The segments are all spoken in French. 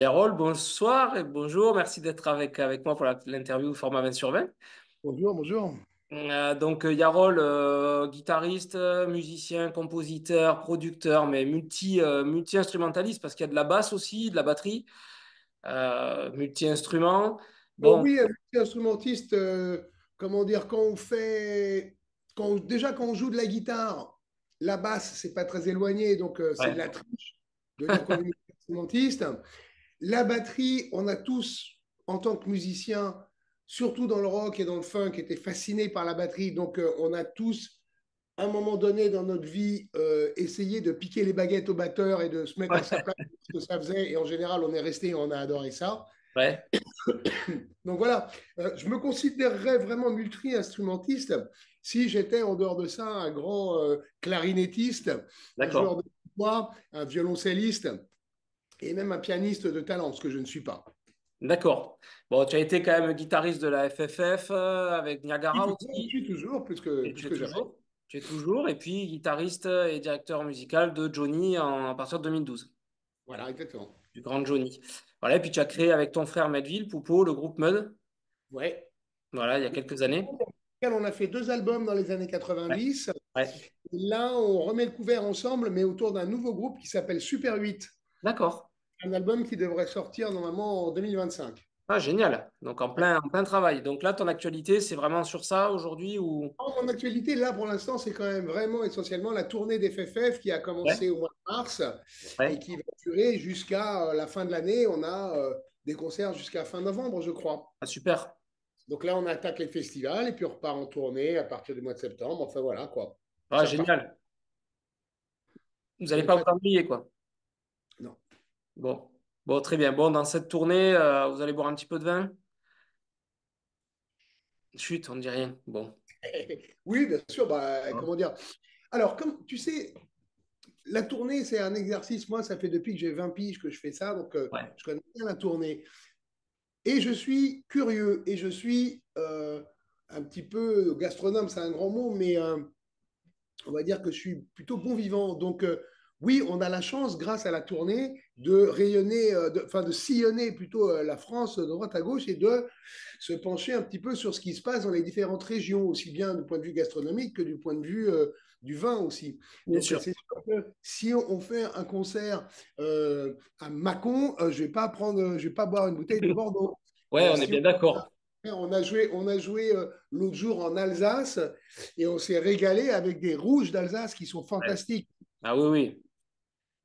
Yarol, bonsoir et bonjour. Merci d'être avec moi pour l'interview format 20 sur 20. Bonjour, bonjour. Yarol, guitariste, musicien, compositeur, producteur, mais multi-instrumentaliste parce qu'il y a de la basse aussi, de la batterie, multi-instrument. Bon, Oui, un instrumentiste, comment dire, déjà quand on joue de la guitare, la basse, c'est pas très éloigné, donc c'est de ouais, la triche de dire qu'on est instrumentiste. La batterie, on a tous, en tant que musicien, surtout dans le rock et dans le funk, été fascinés par la batterie, donc on a tous, à un moment donné dans notre vie, essayé de piquer les baguettes au batteur et de se mettre à sa ouais, place, ce que ça faisait, et en général, on est resté et on a adoré ça. ouais, Donc voilà, je me considérerais vraiment multi-instrumentiste si j'étais en dehors de ça un grand clarinettiste, un joueur d'accord, de bois, un violoncelliste et même un pianiste de talent, ce que je ne suis pas. d'accord. Bon, tu as été quand même guitariste de la FFF avec Niagara Je aussi, suis toujours et plus tu es que jamais. toujours. Tu es toujours, et puis guitariste et directeur musical de Johnny à partir de 2012. Voilà, exactement. Du grand Johnny. Voilà, et puis tu as créé avec ton frère Melville, Poupeau, le groupe Mud, Ouais. voilà, il y a quelques années. On a fait deux albums dans les années Ouais. 90. Ouais. Là, on remet le couvert ensemble, mais autour d'un nouveau groupe qui s'appelle Super 8. D'accord. Un album qui devrait sortir normalement en 2025. Ah, génial. Donc en plein travail. Donc là, ton actualité, c'est vraiment sur ça aujourd'hui ou... Mon actualité, là, pour l'instant, c'est quand même vraiment essentiellement la tournée des FFF qui a Ouais. commencé au mois de mars et Ouais. qui va durer jusqu'à la fin de l'année. On a des concerts jusqu'à fin novembre, je crois. Ah, super. Donc là, on attaque les festivals et puis on repart en tournée à partir du mois de septembre. Enfin, voilà, quoi. Ah, Ça repart. génial. Vous n'allez Donc, pas vous très... ennuyer, quoi. non. Bon. Bon, très bien. Bon, dans cette tournée, vous allez boire un petit peu de vin? Chut, on ne dit rien. Bon. Oui, bien sûr. Bah, comment dire? Alors, comme tu sais, la tournée, c'est un exercice. Moi, ça fait depuis que j'ai 20 piges que je fais ça. Donc, Ouais. je connais bien la tournée. Et je suis curieux et je suis un petit peu gastronome, c'est un grand mot, mais on va dire que je suis plutôt bon vivant. Donc, oui, on a la chance, grâce à la tournée, de rayonner, enfin de sillonner plutôt la France de droite à gauche et de se pencher un petit peu sur ce qui se passe dans les différentes régions, aussi bien du point de vue gastronomique que du point de vue du vin aussi. Bien Donc, sûr. c'est sûr que si on fait un concert à Mâcon, je vais pas boire une bouteille de Bordeaux. Ouais, on est Si bien d'accord. on a joué l'autre jour en Alsace et on s'est régalé avec des rouges d'Alsace qui sont Ouais. fantastiques. Ah oui, oui.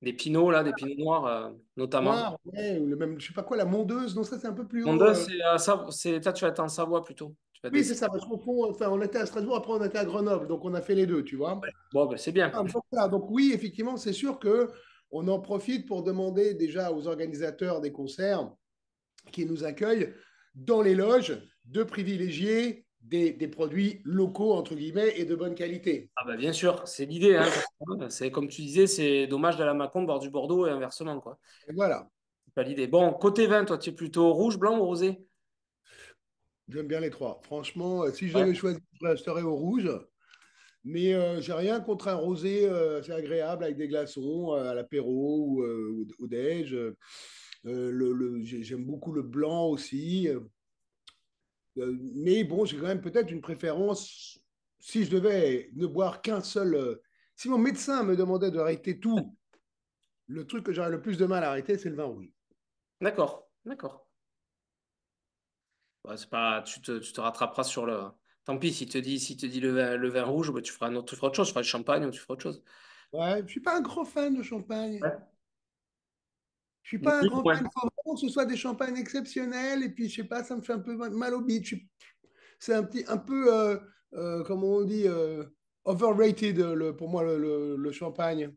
Des pinots, là, des pinots noirs, notamment. Noir, ouais, ou le même, je sais pas quoi, la Mondeuse, non, ça c'est un peu plus haut. Mondeuse, toi, tu vas être en Savoie plutôt. Tu vas Oui, c'est descendre. ça, parce qu'on enfin, on était à Strasbourg, après on était à Grenoble, donc on a fait les deux, tu vois. Bon, ben, c'est bien. Donc, voilà, donc oui, effectivement, c'est sûr que on en profite pour demander déjà aux organisateurs des concerts qui nous accueillent dans les loges de privilégier des produits locaux, entre guillemets, et de bonne qualité. Ah bah bien sûr, c'est l'idée, hein, parce que, c'est comme tu disais, c'est dommage d'aller à Mâcon boire du Bordeaux et inversement, quoi. Et voilà, C'est pas l'idée. Bon, côté vin, toi, tu es plutôt rouge, blanc ou rosé? j'aime bien les trois. Franchement, si je devais Ouais. choisir, je resterais au rouge. Mais j'ai rien contre un rosé, c'est agréable avec des glaçons à l'apéro ou au déj. J'aime beaucoup le blanc aussi. Mais bon, j'ai quand même peut-être une préférence. Si je devais ne boire qu'un seul. Si mon médecin me demandait d'arrêter tout, le truc que j'aurais le plus de mal à arrêter, c'est le vin rouge. D'accord, d'accord. Ouais, c'est pas, tu te rattraperas sur le. Tant pis, si te dit le vin rouge, bah, tu feras autre chose, tu feras le champagne ou tu feras autre chose. Ouais, je suis pas un grand fan de champagne. Ouais. Je suis Ni pas un plus ni grand moins. fan. Il faut vraiment que ce soit des champagnes exceptionnels. Et puis, je sais pas, ça me fait un peu mal au bide. C'est un peu, comment on dit, overrated pour moi le champagne.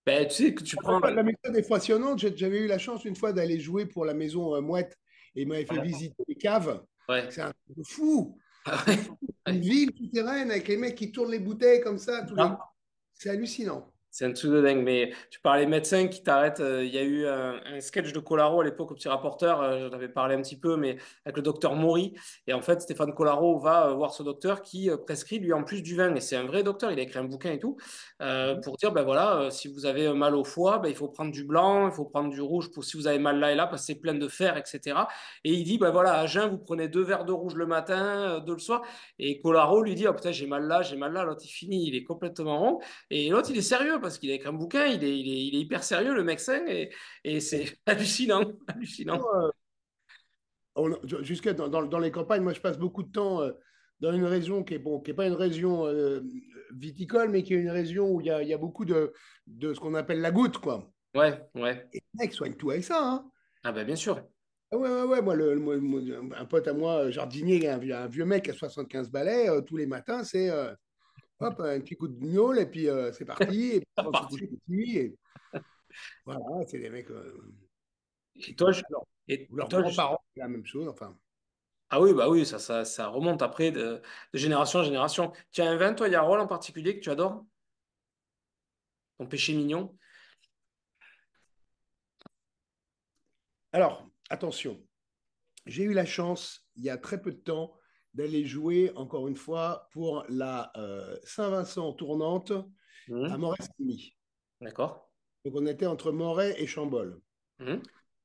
Ben, tu sais que tu prends. La méthode est foisonnante. J'avais eu la chance une fois d'aller jouer pour la maison Mouette et il m'avait fait Ouais. visiter les caves. Ouais. C'est un truc de fou. Ah C'est ouais. fou. Une Ouais. ville souterraine avec les mecs qui tournent les bouteilles comme ça. C'est ça. C'est hallucinant. C'est un truc de dingue. Mais tu parlais médecin qui t'arrête. Il y a eu un sketch de Colaro à l'époque au Petit Rapporteur. J'en avais parlé un petit peu, mais avec le docteur Maury. Et en fait, Stéphane Colaro va voir ce docteur qui prescrit lui en plus du vin. Et c'est un vrai docteur. Il a écrit un bouquin et tout pour dire ben voilà, si vous avez mal au foie, ben, il faut prendre du blanc, il faut prendre du rouge pour si vous avez mal là et là parce que c'est plein de fer, etc. Et il dit ben voilà, à jeun, vous prenez 2 verres de rouge le matin, 2 le soir. Et Colaro lui dit oh putain, j'ai mal là, j'ai mal là. L'autre il finit, il est complètement rond. Et l'autre, il est sérieux parce qu'il a écrit un bouquin, il est hyper sérieux, le médecin, et c'est hallucinant, hallucinant. Jusqu'à dans les campagnes, moi je passe beaucoup de temps dans une région qui est, bon, qui est pas une région viticole, mais qui est une région où il y a beaucoup de ce qu'on appelle la goutte, quoi. Ouais, ouais. Et les mecs soignent tout avec ça, hein. Ah ben bien sûr. Ah ouais, ouais, ouais. Moi, un pote à moi, jardinier, un vieux mec à 75 balais, tous les matins, c'est hop, un petit coup de guignol, et puis c'est parti, et puis C'est avant de se coucher reparti. aussi, et voilà, c'est des mecs. Et toi, Alors, et leurs toi, grands-parents, c'est la même chose, enfin. ah oui, bah oui, ça remonte après de génération en génération. Tu as un vin, toi, Yarol en particulier, que tu adores? Ton péché mignon? Alors, attention. J'ai eu la chance, il y a très peu de temps, d'aller jouer, encore une fois, pour la Saint-Vincent tournante à Mhm. Moret-Saint-Denis. D'accord. Donc, on était entre Moret et Chambol. Mhm.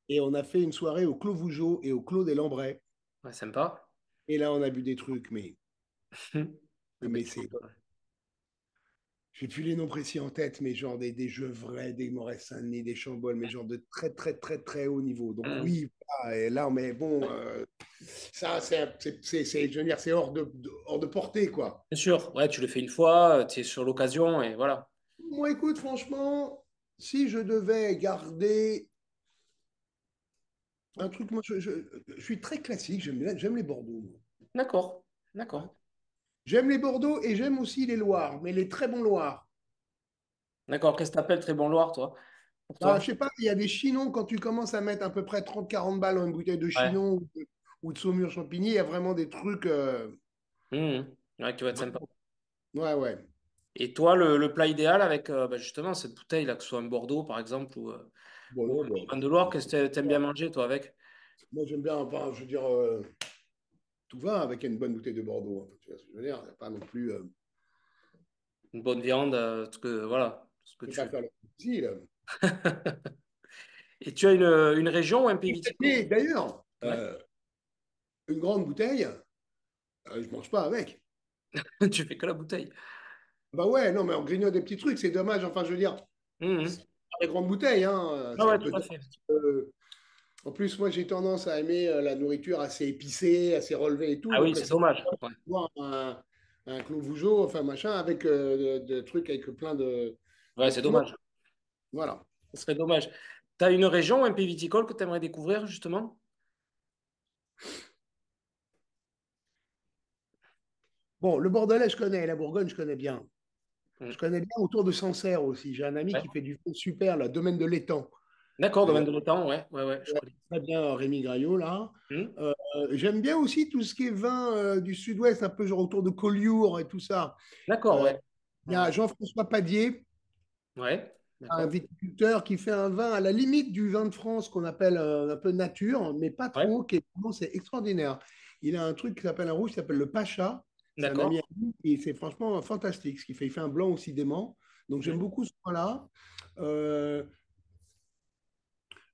Et on a fait une soirée au Clos Vougeot et au Clos des Lambrais. Ouais, sympa. Et là, on a bu des trucs, Mhm. Ah ben, mais c'est. J'ai plus les noms précis en tête, mais genre des jeux vrais, des Moret-Saint-Denis, des Chambol, mais genre de très, très, très, très haut niveau. Donc, mhm. oui, voilà, et là, mais bon, ça, je veux dire, c'est hors de portée, quoi. Bien sûr, ouais, tu le fais une fois, tu es sur l'occasion, et voilà. Moi, écoute, franchement, si je devais garder un truc, moi, je suis très classique, j'aime les Bordeaux, moi. D'accord, Hein. d'accord. J'aime les Bordeaux et j'aime aussi les Loirs, mais les très bons Loirs. D'accord, qu'est-ce que t'appelles très bon Loire, toi, pour Bah, toi? je sais pas, il y a des Chinons, quand tu commences à mettre à peu près 30-40 balles dans une bouteille de Ouais. Chinon ou de Saumur Champigny, il y a vraiment des trucs. Ouais, qui va être sympa. Ouais, ouais. Et toi, le plat idéal avec bah, justement cette bouteille, là, que ce soit un Bordeaux, par exemple, Bon, ou non, bon, un vin de Loire, qu'est-ce que t'aimes bien manger, toi, avec? moi, j'aime bien, enfin, je veux dire, tout va avec une bonne bouteille de Bordeaux, hein. Tu vois ce que je veux dire? Il y a pas non plus. Une bonne viande, voilà, ce que Je ne vais pas tu... faire le difficile. Et tu as une région ou un pays viticole? Et d'ailleurs, Ouais. une grande bouteille, je ne mange pas avec. Tu fais que la bouteille. Bah ouais, non, mais on grignote des petits trucs, c'est dommage. Enfin, je veux dire, c'est Mhm. pas des grandes bouteilles, hein, Ah c'est un ouais, peu tout à dommage. fait. En plus, moi, j'ai tendance à aimer la nourriture assez épicée, assez relevée et tout. Ah oui, Donc, c'est c'est dommage. Ouais. voir un Clos Vougeot, enfin, machin, avec de trucs avec plein Ouais, de c'est flots. dommage. Voilà. Ce serait dommage. Tu as une région ou un pays viticole que tu aimerais découvrir, justement? Bon, le Bordelais, je connais. La Bourgogne, je connais bien. Je Mhm. connais bien autour de Sancerre aussi. J'ai un ami Ouais. qui fait du vin super, le domaine de l'étang. D'accord, domaine Euh, de l'étang, ouais, ouais, ouais, je ouais, connais. très bien, Rémi Graillot, là. Mhm. J'aime bien aussi tout ce qui est vin du sud-ouest, un peu genre autour de Collioure et tout ça. D'accord, Euh, ouais. Il y Ouais, a Jean-François Padier, ouais, un d'accord. viticulteur qui fait un vin à la limite du vin de France qu'on appelle un peu nature, mais pas Ouais, trop, qui est vraiment, c'est extraordinaire. Il a un truc qui s'appelle un rouge, qui s'appelle le Pacha. C'est un ami à d'accord. lui et c'est franchement fantastique ce qu'il fait. Il fait un blanc aussi dément. Donc j'aime Mhm. beaucoup ce vin-là. Euh,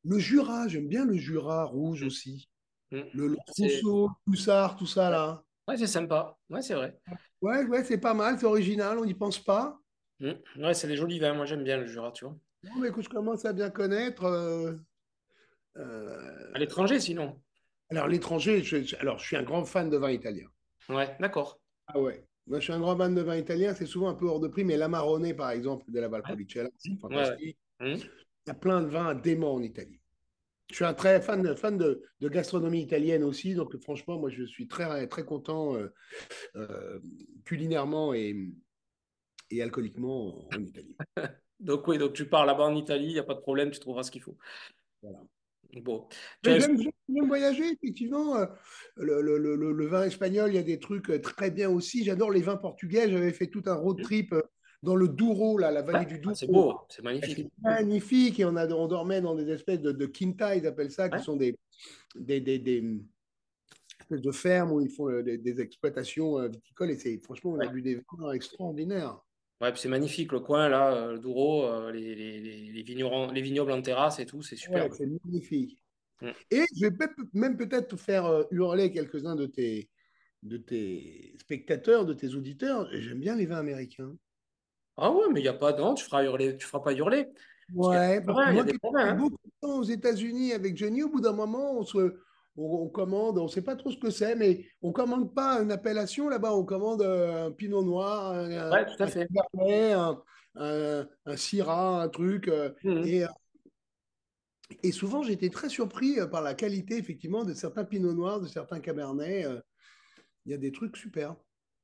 le Jura, j'aime bien le Jura rouge Mhm. aussi. Mhm. Le C'est Trousseau, Poussard, tout ça ouais. là. Ouais, c'est sympa. Ouais, c'est vrai. Ouais, ouais, c'est pas mal, c'est original, on n'y pense pas. Ouais, c'est des jolis vins. Moi, j'aime bien le Jura, tu vois. Bon, mais écoute, je commence à bien connaître. À Euh, l'étranger, sinon. alors, l'étranger, alors, je suis un grand fan de vin italien. Ouais, d'accord. Ah ouais. Moi, je suis un grand fan de vin italien, c'est souvent un peu hors de prix, mais l'Amarone, par exemple, de la Ouais, Valpolicella, c'est ouais, ouais. fantastique. Mhm. Il y a plein de vins déments en Italie. Je suis un très fan de gastronomie italienne aussi, donc franchement, moi, je suis très, très content euh, culinairement et alcooliquement en Italie. Donc, oui, donc tu pars là-bas en Italie, il n'y a pas de problème, tu trouveras ce qu'il faut. Voilà. Bon. Tu Mais as... j'aime voyager, effectivement. Le vin espagnol, il y a des trucs très bien aussi. J'adore les vins portugais. J'avais fait tout un road trip dans le Douro, là, la Ouais, vallée du ah, c'est Douro. beau, c'est magnifique. C'est magnifique et on dormait dans des espèces de quinta, ils appellent ça, qui Ouais, sont des espèces de fermes où ils font des exploitations viticoles et franchement, on a ouais. bu des vins extraordinaires. Ouais, puis c'est magnifique le coin là, le Douro, les vignobles en terrasse et tout, c'est Ouais, superbe. c'est magnifique. Mm. Et je vais même peut-être faire hurler quelques-uns de tes spectateurs, de tes auditeurs. J'aime bien les vins américains. Ah ouais, mais il y a pas, non, tu feras pas hurler. Parce qu'il y a Ouais, des parce que vins, il y a moi des qui ai bons vins, passé hein. beaucoup de temps aux États-Unis avec Johnny, au bout d'un moment, on commande, on ne sait pas trop ce que c'est, mais on ne commande pas une appellation là-bas, on commande un Pinot Noir, Ouais, tout à un fait. Cabernet, un Syrah, un truc. Mhm. Et, euh, et souvent, j'étais très surpris par la qualité, effectivement, de certains Pinot Noirs, de certains Cabernets. Il y a des trucs super.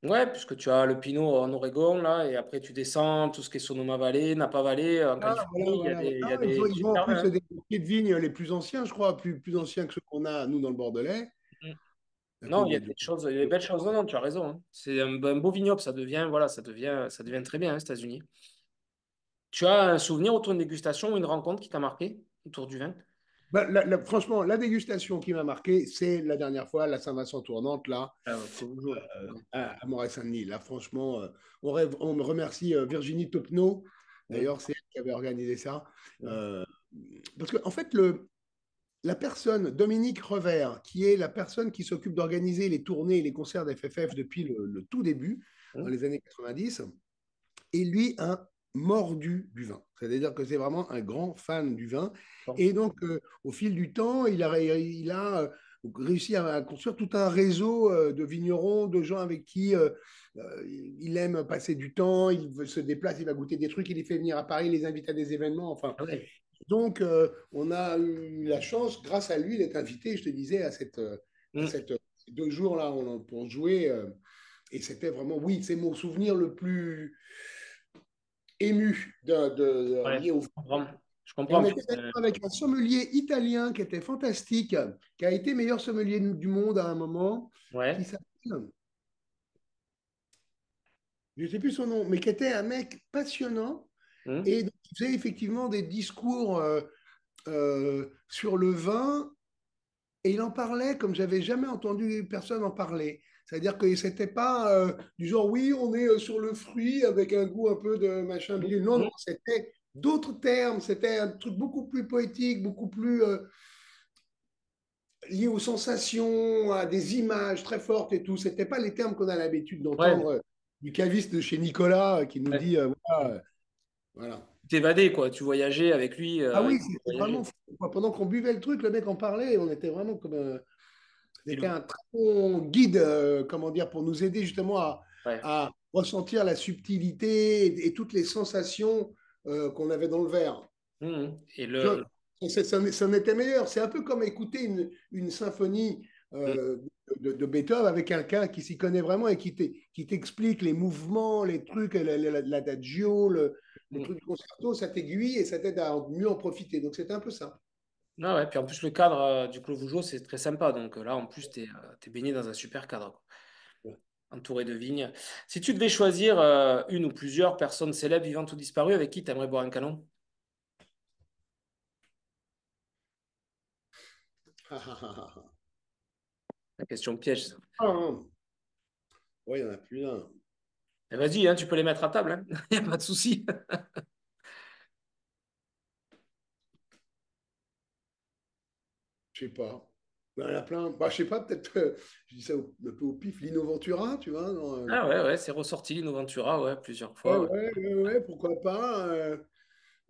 Ouais, puisque tu as le Pinot en Oregon là, et après tu descends, tout ce qui est Sonoma Valley, Napa Valley, en Ah, voilà, Californie, voilà, il y a voilà. des Ils ont en super plus vins, des pieds de vigne les plus anciens, je crois, plus anciens que ceux qu'on a, nous, dans le Bordelais, hein. à Non, cause il y a des choses, il y a des belles choses. Non, non, tu as raison, hein. C'est un beau vignoble, ça devient, voilà, ça devient très bien, hein, aux États-Unis. Tu as un souvenir autour d'une dégustation ou une rencontre qui t'a marqué autour du vin? Bah, franchement, la dégustation qui m'a marqué, c'est la dernière fois, la Saint-Vincent tournante, là, Ah, Clos-Vougeot, là. à Moret-Saint-Denis. Là, franchement, on me remercie Virginie Topneau. Mm. D'ailleurs, c'est elle qui avait organisé ça. Mm. Euh, Parce qu'en en fait, la personne, Dominique Revers, qui est la personne qui s'occupe d'organiser les tournées et les concerts d'FFF depuis le tout début, dans Mm. les années 90, et lui un mordu du vin. C'est-à-dire que c'est vraiment un grand fan du vin. Bon. Et donc, au fil du temps, il a réussi à construire tout un réseau de vignerons, de gens avec qui il aime passer du temps, se déplace, il va goûter des trucs, il les fait venir à Paris, il les invite à des événements, enfin. Ah ouais. Donc, on a eu la chance, grâce à lui, d'être invité, je te disais, à Mm. ces 2 jours-là pour jouer. Et c'était vraiment, oui, c'est mon souvenir le plus ému Ouais, lié au je vin. comprends. Je Et comprends. on Puis, était avec un sommelier italien qui était fantastique, qui a été meilleur sommelier du monde à un moment, qui ouais. s'appelle, je ne sais plus son nom, mais qui était un mec passionnant Mm. et donc, il faisait effectivement des discours sur le vin et il en parlait comme j'avais jamais entendu personne en parler. C'est-à-dire que c'était pas du genre oui, on est sur le fruit avec un goût un peu de machin bidule. Non, non, Mm. c'était d'autres termes, c'était un truc beaucoup plus poétique, beaucoup plus lié aux sensations, à des images très fortes et tout. C'était pas les termes qu'on a l'habitude Ouais. d'entendre du caviste de chez Nicolas qui nous Ouais. dit voilà, voilà. T'évader, quoi. Tu voyageais avec lui, Ah il oui, te c'était vraiment voyageait. fou, quoi. Pendant qu'on buvait le truc, le mec en parlait et on était vraiment comme Et c'était un très bon guide, comment dire, pour nous aider justement ouais. à ressentir la subtilité et toutes les sensations qu'on avait dans le verre. Mm. Et Je- le. ça en était meilleur. C'est un peu comme écouter une symphonie Mm. de Beethoven avec quelqu'un qui s'y connaît vraiment et qui t'explique les mouvements, les trucs, l'adagio, les Mm. trucs du concerto, ça t'aiguille et ça t'aide à mieux en profiter. Donc c'était un peu ça. Ah ouais, puis en plus, le cadre du Clos Vougeot, c'est très sympa. Donc là, en plus, t'es baigné dans un super cadre, quoi. Entouré de vignes. Si tu devais choisir une ou plusieurs personnes célèbres, vivantes ou disparues, avec qui tu aimerais boire un canon? La question piège, ça. Oui, il y en a plus d'un. Eh, vas-y, hein, tu peux les mettre à table, il n'y a pas de souci. Je sais pas. Il y en a plein. Bah, je sais pas, peut-être, je dis ça un peu au pif, Lino Ventura, tu vois. Ah ouais, ouais, c'est ressorti, Lino Ventura, ouais, plusieurs Ouais, fois. Ouais. ouais, ouais, ouais, pourquoi pas.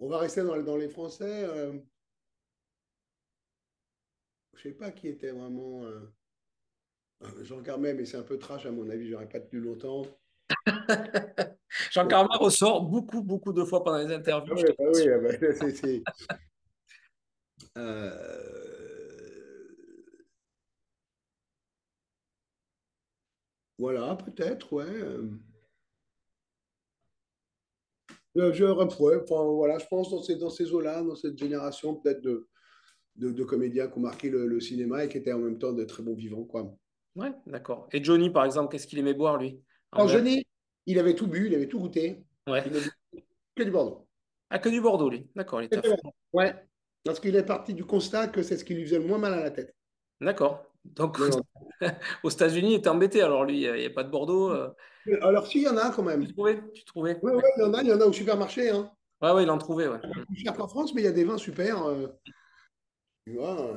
On va rester dans les Français. Je sais pas qui était vraiment. Jean Carmet, mais c'est un peu trash à mon avis, j'aurais pas tenu longtemps. Jean Carmet ressort beaucoup, beaucoup de fois pendant les Ah interviews, je ouais, te bah oui, rassure. ah bah, euh, voilà, peut-être, ouais. Ouais, enfin, voilà, je pense dans ces eaux-là, dans cette génération peut-être de comédiens qui ont marqué le cinéma et qui étaient en même temps de très bons vivants, quoi. Ouais, d'accord. Et Johnny, par exemple, qu'est-ce qu'il aimait boire, lui? En Alors, verre? Johnny, il avait tout bu, il avait tout goûté. Ouais. Il ne boit que du Bordeaux. Ah, que du Bordeaux, lui. D'accord, il était à C'était fond. bon. Ouais. Parce qu'il est parti du constat que c'est ce qui lui faisait le moins mal à la tête. D'accord. Donc, Non, aux États-Unis, il était embêté. Alors, lui, il n'y a pas de Bordeaux. non. Alors, si, il y en a quand Tu même. trouvais? Tu trouvais? Oui, ouais, il y en a au supermarché. Hein. Ouais, ouais, il en trouvait, ouais. Plus cher qu'en France, mais il y a des vins super. Tu vois,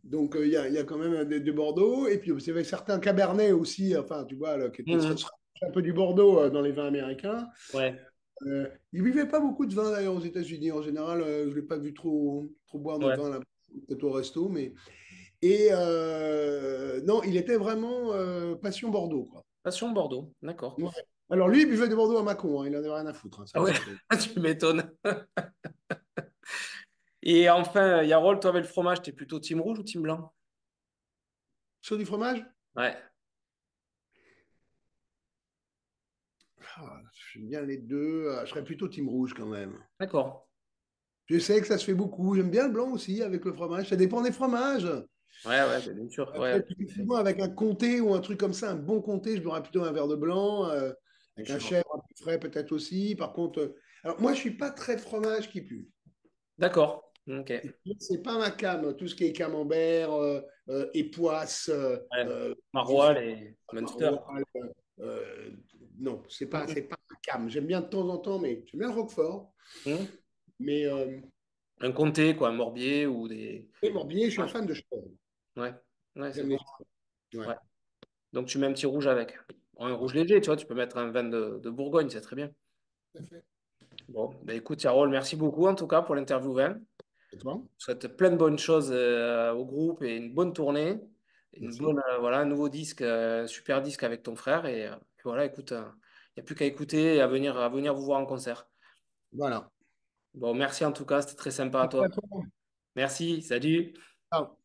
donc, il y a quand même de Bordeaux. Et puis, c'est vrai, certains Cabernets aussi, enfin, tu vois, là, qui étaient Mhm. un peu du Bordeaux dans les vins américains. Ouais, Ils ne buvaient pas beaucoup de vin d'ailleurs aux États-Unis. En général, je ne l'ai pas vu trop boire de ouais. vin là, peut-être au resto. Et non, il était vraiment passion Bordeaux, quoi. Passion Bordeaux. D'accord. Ouais. Alors lui, il buvait du Bordeaux à Mâcon, hein, il n'en avait rien à foutre, hein, ça Ah je ouais, savais. tu m'étonnes. Et enfin, Yarol, toi, avec le fromage, t'es plutôt team rouge ou team blanc? Sur du fromage, Ouais, j'aime bien les deux. Je serais plutôt team rouge quand même. d'accord. Je sais que ça se fait beaucoup. J'aime bien le blanc aussi avec le fromage. Ça dépend des fromages. Ouais, ouais, bah, bien sûr. Ouais, Après, effectivement, avec un comté ou un truc comme ça, un bon comté, je boirais plutôt un verre de blanc. bien Avec un sûr. chèvre un peu frais peut-être aussi. Par contre, alors moi, je suis pas très fromage qui pue. D'accord. Ok. C'est pas ma cam. Tout ce qui est camembert, époisse, Ouais. Maroilles différents et Munster. maroilles, euh, non, Mhm. c'est pas ma cam. J'aime bien de temps en temps, mais j'aime bien le roquefort. Mhm. Mais Un comté, quoi, un morbier ou des. et Morbier, je suis un Ouais, fan de cheval. ouais, ouais, c'est J'aime bon. les chevaux. Ouais, Ouais. Donc tu mets un petit rouge avec. Bon, un rouge léger, tu vois, tu peux mettre un vin de Bourgogne, c'est très bien. tout à fait. Bon, bah écoute, Yarol, merci beaucoup en tout cas pour l'interview vin. Et toi? Je souhaite plein de bonnes choses au groupe et une bonne tournée. Une Merci. bonne, voilà, un nouveau disque, super disque avec ton frère. Et voilà, écoute, il n'y a plus qu'à écouter et à venir vous voir en concert. Voilà. Bon, merci en tout cas, c'était très sympa à Merci toi. à toi. Merci, salut. Ciao.